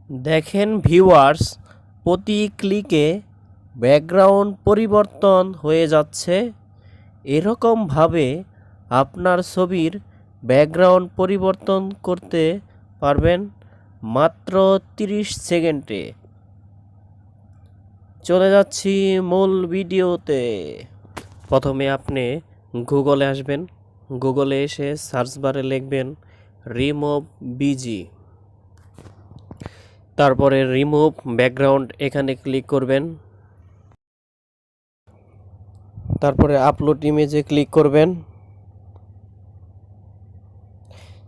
দেখেন ভিউয়ার্স, প্রতি ক্লিকে ব্যাকগ্রাউন্ড পরিবর্তন হয়ে যাচ্ছে। এরকমভাবে আপনার ছবির ব্যাকগ্রাউন্ড পরিবর্তন করতে পারবেন মাত্র 30 সেকেন্ডে। চলে যাচ্ছি মূল ভিডিওতে। প্রথমে আপনি গুগলে আসবেন। গুগলে এসে সার্চ বারে লিখবেন রিমুভ বিজি। তারপরে রিমুভ ব্যাকগ্রাউন্ড এখানে ক্লিক করবেন। তারপরে আপলোড ইমেজে ক্লিক করবেন।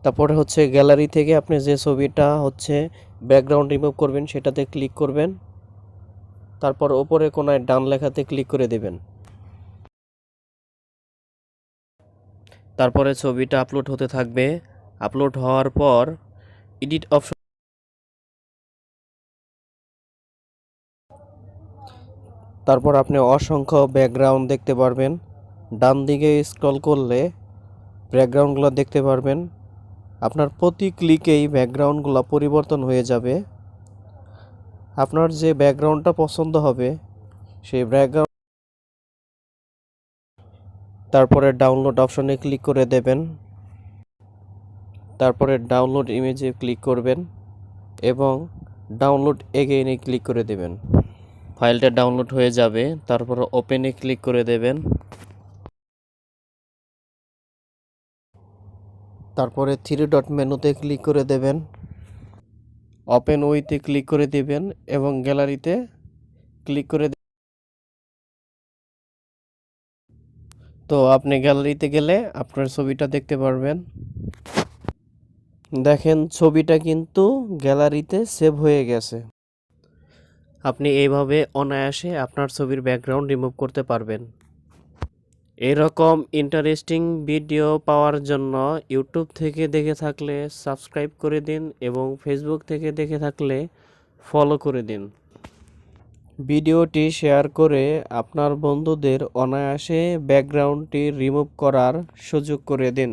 তারপরে গ্যালারি থেকে আপনি যে ছবিটা ব্যাকগ্রাউন্ড রিমুভ করবেন সেটাতে ক্লিক করবেন। তারপর ওপরে কোনায় ডান লেখাতে ক্লিক করে দেবেন। তারপরে ছবিটা আপলোড হতে থাকবে। আপলোড হওয়ার পর এডিট অপশন, তারপর আপনি অসংখ্য ব্যাকগ্রাউন্ড দেখতে পারবেন। ডান দিকে স্ক্রল করলে ব্যাকগ্রাউন্ডগুলো দেখতে পারবেন। আপনার প্রতি ক্লিকেই ব্যাকগ্রাউন্ডগুলো পরিবর্তন হয়ে যাবে। আপনার যে ব্যাকগ্রাউন্ডটা পছন্দ হবে সেই ব্যাকগ্রাউন্ড, তারপরে ডাউনলোড অপশনে ক্লিক করে দেবেন। তারপরে ডাউনলোড ইমেজে ক্লিক করবেন এবং ডাউনলোড এগেইনে ক্লিক করে দেবেন। ফাইলটা ডাউনলোড হয়ে যাবে। তারপর ওপেনে ক্লিক করে দেবেন। তারপরে 3 ডট মেনুতে ক্লিক করে দেবেন। ওপেন উইথে ক্লিক করে দেবেন এবং গ্যালারিতে ক্লিক করে তো আপনি গ্যালারিতে গেলে আপনার ছবিটা দেখতে পারবেন। দেখেন ছবিটা কিন্তু গ্যালারিতে সেভ হয়ে গেছে। আপনি এইভাবে অনায়াসে আপনার ছবির ব্যাকগ্রাউন্ড রিমুভ করতে পারবেন। এরকম ইন্টারেস্টিং ভিডিও পাওয়ার জন্য ইউটিউব থেকে দেখে থাকলে সাবস্ক্রাইব করে দিন এবং ফেসবুক থেকে দেখে থাকলে ফলো করে দিন। ভিডিওটি শেয়ার করে আপনার বন্ধুদের অনায়াসে ব্যাকগ্রাউন্ডটি রিমুভ করার সুযোগ করে দিন।